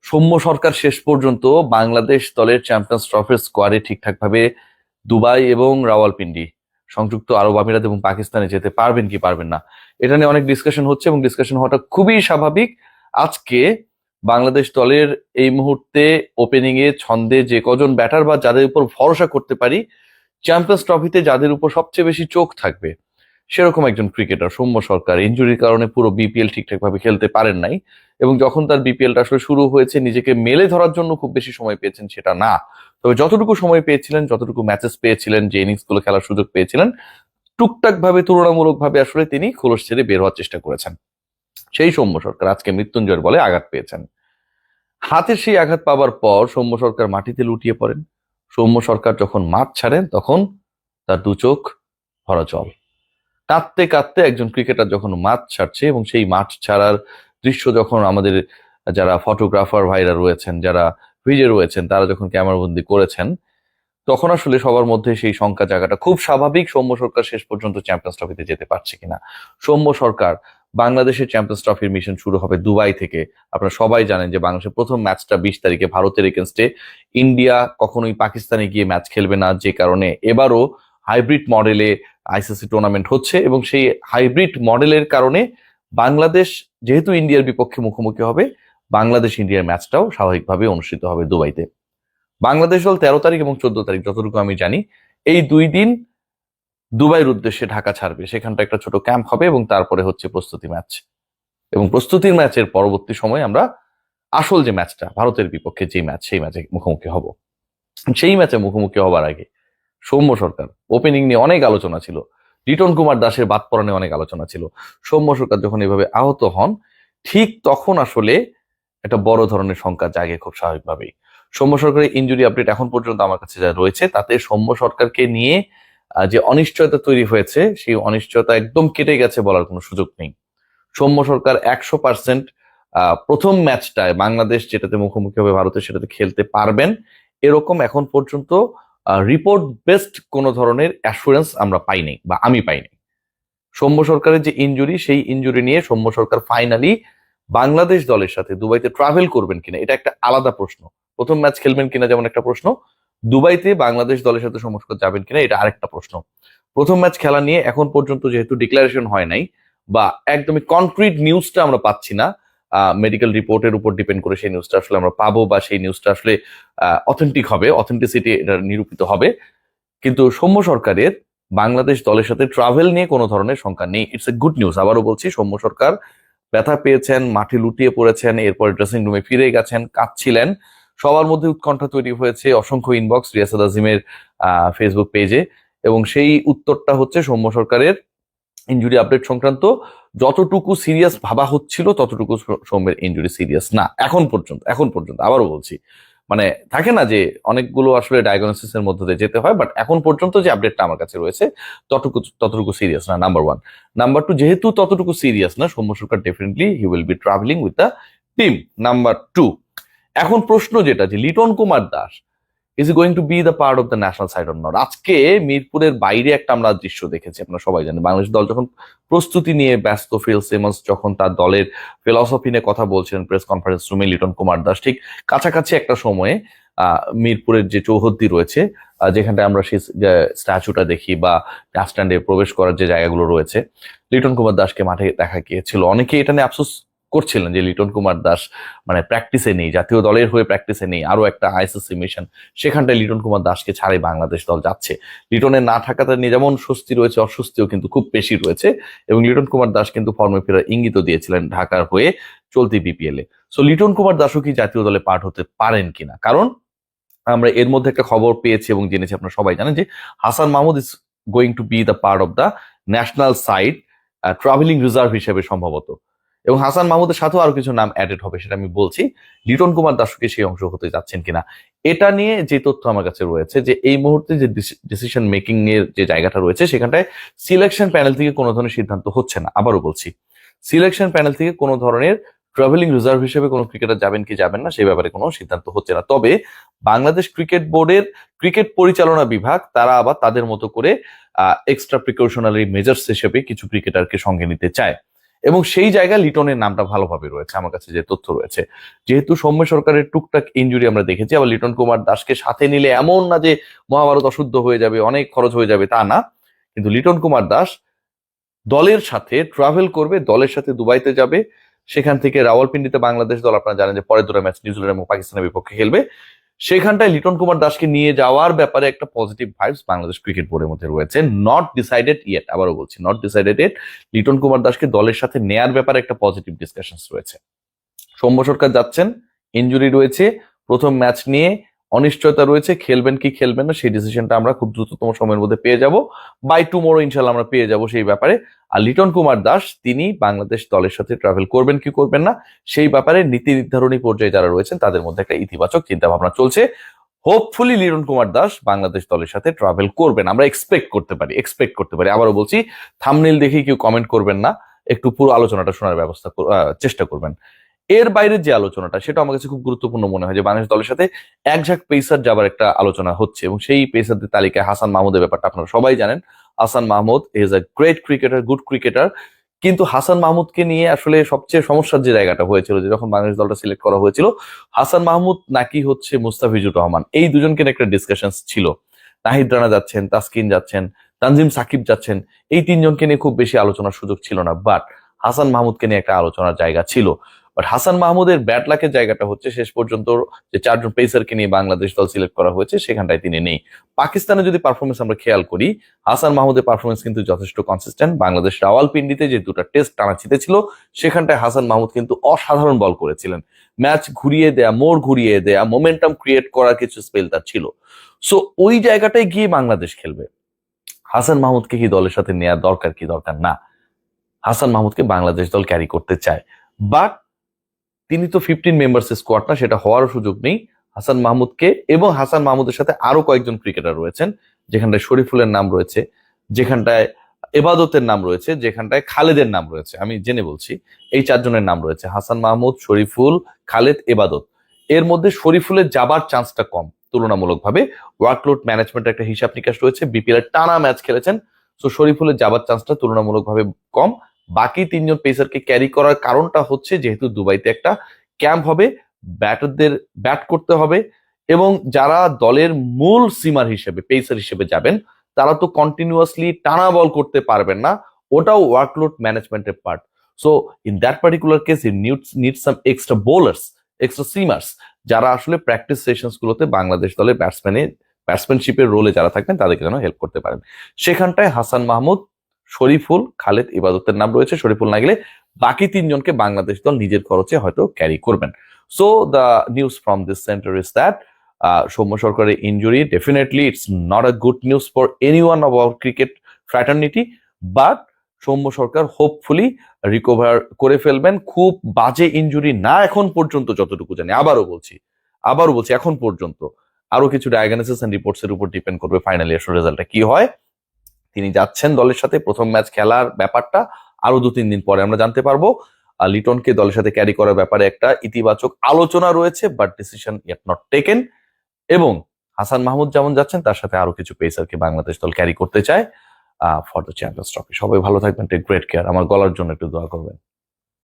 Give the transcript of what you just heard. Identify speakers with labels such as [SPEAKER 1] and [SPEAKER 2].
[SPEAKER 1] সৌম্য সরকার শেষ পর্যন্ত বাংলাদেশ দলের চ্যাম্পিয়ন্স ট্রফির স্কোয়াডে ঠিকঠাক ভাবে দুবাই এবং রাওয়ালপিন্ডি, সংযুক্ত আরব আমিরাত এবং পাকিস্তানে যেতে পারবেন কি পারবেন না, এটা নিয়ে অনেক ডিসকাশন হচ্ছে এবং ডিসকাশন হওয়াটা খুবই স্বাভাবিক। আজকে বাংলাদেশ দলের এই মুহূর্তে ওপেনিং এ ছন্দে যে কজন ব্যাটার বা যাদের উপর ভরসা করতে পারি, চ্যাম্পিয়ন্স ট্রফিতে যাদের উপর সবচেয়ে বেশি চোখ থাকবে, সেরকম একজন ক্রিকেটার সৌম্য সরকার ইনজুরির কারণে পুরো বিপিএল ঠিকঠাক ভাবে খেলতে পারেন নাই। এবং যখন তার বিপিএলটা আসলে শুরু হয়েছে, নিজেকে মেলে ধরার জন্য খুব বেশি সময় পেয়েছেন সেটা না, তবে যতটুকু সময় পেয়েছিলেন, যতটুকু ম্যাচেস পেয়েছিলেন, যে ইনিংস গুলো খেলার সুযোগ পেয়েছিলেন, টুকটাক ভাবে তুলনামূলক ভাবে আসলে তিনি খোলস ছেড়ে বের হওয়ার চেষ্টা করেছেন। সেই সৌম্য সরকার আজকে মৃত্যুঞ্জয়ের বলে আঘাত পেয়েছেন। হাতের সেই আঘাত পাওয়ার পর সৌম্য সরকার মাটিতে লুটিয়ে পড়েন। সৌম্য সরকার যখন মাঠ ছাড়েন তখন তার দু চোখ ভরা জল। কাঁদতে কাঁদতে একজন ক্রিকেটার যখন মাঠ ছাড়ছে এবং সেই মাঠ ছাড়ার দৃশ্য যখন আমাদের যারা ফটোগ্রাফার ভাইরা রয়েছেন, যারা ভিডিও রয়েছেন, তারা যখন ক্যামেরাবন্দি করেছেন, তখন আসলে সবার মধ্যে সেই শঙ্কা জায়গাটা খুব স্বাভাবিক, সৌম্য সরকার শেষ পর্যন্ত চ্যাম্পিয়ন্স ট্রফিতে যেতে পারছে কিনা। সৌম্য সরকার, বাংলাদেশের চ্যাম্পিয়ন্স ট্রফির মিশন শুরু হবে দুবাই থেকে। আপনারা সবাই জানেন যে বাংলাদেশের প্রথম ম্যাচটা 20 তারিখে ভারতের এগেনস্টে। ইন্ডিয়া কখনোই পাকিস্তানে গিয়ে ম্যাচ খেলবে না, যে কারণে এবারও হাইব্রিড মডেলে আইসিসি টুর্নামেন্ট হচ্ছে এবং সেই হাইব্রিড মডেলের কারণে বাংলাদেশ যেহেতু ইন্ডিয়ার বিপক্ষে মুখোমুখি হবে, বাংলাদেশ ইন্ডিয়ার ম্যাচটাও স্বাভাবিকভাবে অনুষ্ঠিত হবে দুবাইতে। বাংলাদেশ দল 13 তারিখ এবং 14 তারিখ, যতটুকু আমি জানি, এই 2 দিন দুবাইয়ের উদ্দেশ্যে ঢাকা ছাড়বে। সেখানটা একটা ছোট ক্যাম্প হবে এবং তারপরে হচ্ছে প্রস্তুতি ম্যাচ। এবং প্রস্তুতির ম্যাচের পরবর্তী সময় আমরা আসল যে ম্যাচটা ভারতের বিপক্ষে যে ম্যাচ, সেই ম্যাচে মুখোমুখি হব। সেই ম্যাচে মুখোমুখি হবার আগে সৌম্য সরকার ওপেনিং নিয়ে অনেক আলোচনা ছিল, লিটন কুমার দাসের বাদ পড়া নিয়ে অনেক আলোচনা ছিল। সৌম্য সরকার যখন এভাবে আহত হন, ঠিক তখন আসলে একটা বড় ধরনের শঙ্কা জাগে খুব স্বাভাবিকভাবেই। সৌম্য সরকারের ইনজুরি আপডেট এখন পর্যন্ত আমার কাছে যা রয়েছে, তাতে সৌম্য সরকারকে নিয়ে যে অনিশ্চয়তা তৈরি হয়েছে, সেই অনিশ্চয়তা একদম কেটে গেছে বলার কোনো সুযোগ নেই। সৌম্য সরকার 100% প্রথম ম্যাচটায় বাংলাদেশ যেটাতে মুখোমুখি হবে ভারতের, সেটাতে খেলতে পারবেন, এরকম এখন পর্যন্ত রিপোর্ট বেসড কোনো ধরনের অ্যাসুরেন্স আমরা পাইনি বা আমি পাইনি। সৌম্য সরকারের যে ইনজুরি, সেই ইনজুরি নিয়ে সৌম্য সরকার ফাইনালি বাংলাদেশ দলের সাথে দুবাইতে ট্রাভেল করবেন কিনা, এটা একটা আলাদা প্রশ্ন। প্রথম ম্যাচ খেলবেন কিনা যেমন একটা প্রশ্ন, দুবাইতে বাংলাদেশ দলের সাথে সৌম্য সরকার যাবেন কিনা এটা আরেকটা প্রশ্ন। প্রথম ম্যাচ খেলা নিয়ে এখন পর্যন্ত যেহেতু ডিক্লারেশন হয় নাই বা একদমই কনক্রিট নিউজটা আমরা পাচ্ছি না, মেডিকেল রিপোর্টের উপর ডিপেন্ড করে সেই নিউজটা আসলে আমরা পাবো বা সেই নিউজটা আসলে অথেন্টিক হবে, অথেন্টিসিটি এটা নিরূপিত হবে। কিন্তু সৌম্য সরকারের বাংলাদেশ দলের সাথে ট্রাভেল নিয়ে কোনো ধরনের শঙ্কা নেই। It's a good news. আবারও বলছি, সৌম্য সরকার ব্যথা পেয়েছেন, মাঠে লুটিয়ে পড়েছেন, এরপর ড্রেসিং রুমে ফিরে গেছেন, কাঁদছিলেন। সবার মধ্যে উৎকণ্ঠা তৈরি হয়েছে, অসংখ্য ইনবক্স রিয়াসাদ আজিমের ফেসবুক পেজে, এবং সেই উত্তরটা হচ্ছে সৌম্য সরকারের ইনজুরি আপডেট সংক্রান্ত। যতটুকু সিরিয়াস ভাবা হচ্ছিল ততটুকু সৌম্যের ইনজুরি সিরিয়াস না এখন পর্যন্ত আবারও বলছি, মানে থাকে না যে অনেকগুলো আসলে ডায়াগনোসিস এর মধ্যে দিয়ে যেতে হয়, বাট এখন পর্যন্ত যে আপডেটটা আমার কাছে রয়েছে ততটুকু সিরিয়াস না, নাম্বার ওয়ান। নাম্বার টু, যেহেতু ততটুকু সিরিয়াস না, Soumya Sarkar definitely he will be travelling with the team. Number two, এখন প্রশ্ন যেটা যে Liton Kumar Das is going to be the part of the national side or not. আজকে মিরপুরের বাইরে একটা আমরা দৃশ্য দেখেছি, আপনারা সবাই জানেন, বাংলাদেশ দল যখন প্রস্তুতি নিয়ে ব্যস্ত, ফিল সিমন্স যখন তার দলের ফিলসফি নিয়ে কথা বলছিলেন প্রেস কনফারেন্স রুমে, লিটন কুমার দাস ঠিক কাছাকাছি একটা সময়ে মিরপুরের যে চৌহদ্দি রয়েছে, যেখানটায় আমরা সেই স্ট্যাচুটা দেখি বা বাস স্ট্যান্ডে প্রবেশ করার যে জায়গাগুলো রয়েছে, লিটন কুমার দাসকে মাঠে দেখা গিয়েছিল। অনেকে এটা নিয়ে আফসোস করছিলেন যে লিটন কুমার দাস মানে প্র্যাকটিসে নেই, জাতীয় দলের হয়ে প্র্যাকটিসে নেই, আরো একটা আইসিসি মিশন, সেখানটায় লিটন কুমার দাসকে ছাড়াই বাংলাদেশ দল যাচ্ছে। লিটনের না থাকাটা নিয়ে যেমন স্বস্তি রয়েছে, অস্বস্তিও কিন্তু খুব বেশি রয়েছে। এবং লিটন কুমার দাস কিন্তু ফর্মে ফেরার ইঙ্গিত দিয়েছিলেন ঢাকার হয়ে চলতি বিপিএল এ। সো লিটন কুমার দাসও কি জাতীয় দলে পার্ট হতে পারেন কিনা, কারণ আমরা এর মধ্যে একটা খবর পেয়েছি এবং জেনেছি, আপনারা সবাই জানেন যে Hasan Mahmud is going to be the part of the national side travelling reserve হিসেবে সম্ভবত। এবং হাসান মাহমুদের সাথেও আরো কিছু নাম অ্যাডেড হবে, সেটা আমি বলছি। লিটন কুমার দাসকে সেই অংশ হতে যাচ্ছেন কিনা, এটা নিয়ে যে তথ্য আমার কাছে রয়েছে, যে এই মুহূর্তে যে ডিসিশন মেকিং এর যে জায়গাটা রয়েছে, সেখানটায় সিলেকশন প্যানেল থেকে কোনো ধরনের সিদ্ধান্ত হচ্ছে না। আবারও বলছি, সিলেকশন প্যানেল থেকে কোনো ধরনের ট্রাভেলিং রিজার্ভ হিসেবে কোনো ক্রিকেটার যাবেন কি যাবেন না সেই ব্যাপারে কোনো সিদ্ধান্ত হচ্ছে না। তবে বাংলাদেশ ক্রিকেট বোর্ডের ক্রিকেট পরিচালনা বিভাগ তারা আবার তাদের মতো করে এক্সট্রা প্রিকশনারি মেজার্স হিসেবে কিছু ক্রিকেটারকে সঙ্গে নিতে চায়। এবং সেই জায়গায় লিটনের নামটা ভালোভাবে রয়েছে আমার কাছে যে তথ্য রয়েছে। যেহেতু সৌম্য সরকারের টুকটাক ইনজুরি আমরা দেখেছি, আবার লিটন কুমার দাসকে সাথে নিলে এমন না যে মহাভারত অশুদ্ধ হয়ে যাবে, অনেক খরচ হয়ে যাবে, তা না। কিন্তু লিটন কুমার দাস দলের সাথে ট্রাভেল করবে, দলের সাথে দুবাইতে যাবে, সেখান থেকে রাওয়ালপিন্ডিতে বাংলাদেশ দল আপনারা জানেন যে পরের দুটো ম্যাচ নিউজিল্যান্ড এবং পাকিস্তানের বিপক্ষে খেলবে। সেখানটায় লিটন কুমার দাসকে নিয়ে যাওয়ার ব্যাপারে একটা পজিটিভ ভাইবস বাংলাদেশ ক্রিকেট বোর্ডের মধ্যে রয়েছে। নট ডিসাইডেড ইয়েট, আবারও বলছি not decided yet. Liton Kumar দাসকে দলের সাথে নেয়ার ব্যাপারে একটা পজিটিভ ডিসকাশন রয়েছে। সৌম্য সরকার যাচ্ছেন, ইনজুরি রয়েছে, প্রথম ম্যাচ নিয়ে অনিশ্চয়তা রয়েছে, খেলবেন কি খেলবেন না সেই ডিসিশনটা আমরা খুব দ্রুততম সময়ের মধ্যে পেয়ে যাব, বাই টুমোরো ইনশাল্লাহ আমরা পেয়ে যাব সেই ব্যাপারে। আর লিটন কুমার দাস তিনি বাংলাদেশ দলের সাথে ট্রাভেল করবেন কি করবেন না সেই ব্যাপারে নীতি নির্ধারণী পর্যায়ে যারা রয়েছেন তাদের মধ্যে একটা ইতিবাচক চিন্তা ভাবনা চলছে। হোপফুলি লিটন কুমার দাস বাংলাদেশ দলের সাথে ট্রাভেল করবেন, আমরা এক্সপেক্ট করতে পারি। আবারও বলছি, থাম্বনেল দেখে কেউ কমেন্ট করবেন না, একটু পুরো আলোচনাটা শোনার চেষ্টা করবেন। এর বাইরের যে আলোচনাটা সেটা আমার কাছে খুব গুরুত্বপূর্ণ মনে হয় যে বাংলাদেশ দলের সাথে একঝাঁক পেসার যাবার একটা আলোচনা হচ্ছে, এবং সেই পেসারদের তালিকায় হাসান মাহমুদের ব্যাপারটা আপনারা সবাই জানেন। Hasan Mahmud is a great cricketer, good cricketer, কিন্তু হাসান মাহমুদকে নিয়ে আসলে সবচেয়ে সমস্যার যে জায়গাটা হয়েছিল যে যখন বাংলাদেশ দলটা সিলেক্ট করা হয়েছিল, হাসান মাহমুদ নাকি হচ্ছে মুস্তাফিজুর রহমান, এই দুজনকে নিয়ে একটা ডিসকাশন ছিল। নাহিদ রানা যাচ্ছেন, তাসকিন যাচ্ছেন, তানজিম সাকিব যাচ্ছেন, এই তিনজনকে নিয়ে খুব বেশি আলোচনার সুযোগ ছিল না, বাট হাসান মাহমুদকে নিয়ে একটা আলোচনার জায়গা ছিল। বাট হাসান মাহমুদের ব্যাট লাকের জায়গাটা হচ্ছে শেষ পর্যন্ত যে চারজন পেসারকে নিয়ে বাংলাদেশ দল সিলেক্ট করা হয়েছে সেখানটায় তিনি নেই। পাকিস্তানে যদি পারফরমেন্স আমরা খেয়াল করি, হাসান মাহমুদের পারফরমেন্স কিন্তু যথেষ্ট কনসিস্টেন্ট। বাংলাদেশ রাওয়ালপিন্ডিতে যে দুটো টেস্ট টানা জিতেছিল সেখানটায় হাসান মাহমুদ কিন্তু অসাধারণ বল করেছিলেন। ম্যাচ ঘুরিয়ে দেয়া, মোড় ঘুরিয়ে দেয়া, মোমেন্টাম ক্রিয়েট করার কিছু স্পেল তার ছিল। সো ওই জায়গাটায় গিয়ে বাংলাদেশ খেলবে। হাসান মাহমুদকে কি দলের সাথে নেওয়া দরকার কি দরকার না? হাসান মাহমুদকে বাংলাদেশ দল ক্যারি করতে চায়, বাট তিনি তো 15 মেম্বার্স স্কোয়াড না, সেটা হওয়ারও সুযোগ নেই। হাসান মাহমুদকে এবং হাসান মাহমুদের সাথে আরো কয়েকজন ক্রিকেটার রয়েছেন, যেখানটায় শরীফুলের নাম রয়েছে, যেখানটায় এবাদতের নাম রয়েছে, যেখানটায় খালেদের নাম রয়েছে, আমি জেনে বলছি এই চারজনের নাম রয়েছে, হাসান মাহমুদ, শরীফুল, খালেদ, এবাদত। এর মধ্যে শরীফুলের যাবার চান্সটা কম তুলনামূলকভাবে, ওয়ার্কলোড ম্যানেজমেন্টের একটা হিসাব নিকাশ রয়েছে, বিপিএল এর টানা ম্যাচ খেলেছেন, সো শরীফুলের যাবার চান্সটা তুলনামূলকভাবে কম। বাকি তিনজন পেসারকে ক্যারি করার কারণটা হচ্ছে যেহেতু দুবাইতে একটা ক্যাম্প হবে, ব্যাটারদের ব্যাট করতে হবে, এবং যারা দলের মূল সিমার হিসেবে পেসার হিসেবে যাবেন তারা তো কন্টিনিউয়াসলি টানা বল করতে পারবেন না, ওটাও ওয়ার্কলোড ম্যানেজমেন্টের part. So in that particular case you need some extra bowlers, extra seamers, যারা আসলে প্র্যাকটিস সেশনস গুলোতে বাংলাদেশ দলের ব্যাটসম্যানশিপের রোলে যারা থাকবেন তাদেরকে যেন হেল্প করতে পারেন। সেখানটায় হাসান মাহমুদ, শরীফুল, খালেদ, ইবাদতের নাম রয়েছে। শরীফুল না গেলে বাকি তিনজনকে বাংলাদেশ দল নিজের খরচে হয়তো ক্যারি করবেন। So the news from this centre is that Soumya সরকারের injury definitely it's not a good news for any one of our cricket fraternity, but Soumya Sarkar hopefully recover করে ফেলবেন। খুব বাজে ইনজুরি না এখন পর্যন্ত যতটুকু জানি, আবারও বলছি এখন পর্যন্ত। আরো কিছু ডায়াগনোসিস এন্ড রিপোর্টস এর উপর ডিপেন্ড করবে ফাইনালি আসলে রেজাল্টটা কি হয়। তিনি যাচ্ছেন দলের সাথে, প্রথম ম্যাচ খেলার ব্যাপারটা আরো 2-3 দিন পরে আমরা জানতে পারবো। লিটনকে দলের সাথে ক্যারি করার ব্যাপারে একটা ইতিবাচক আলোচনা রয়েছে, but decision yet not taken. এবং হাসান মাহমুদ যেমন যাচ্ছেন তার সাথে আরো কিছু পেসারকে বাংলাদেশ দল ক্যারি করতে চায় ফর দ্য চ্যাম্পিয়ন্স ট্রফি। সবাই ভালো থাকবেন, টেক গ্রেট কেয়ার। আমার গলার জন্য একটু দোয়া করবেন।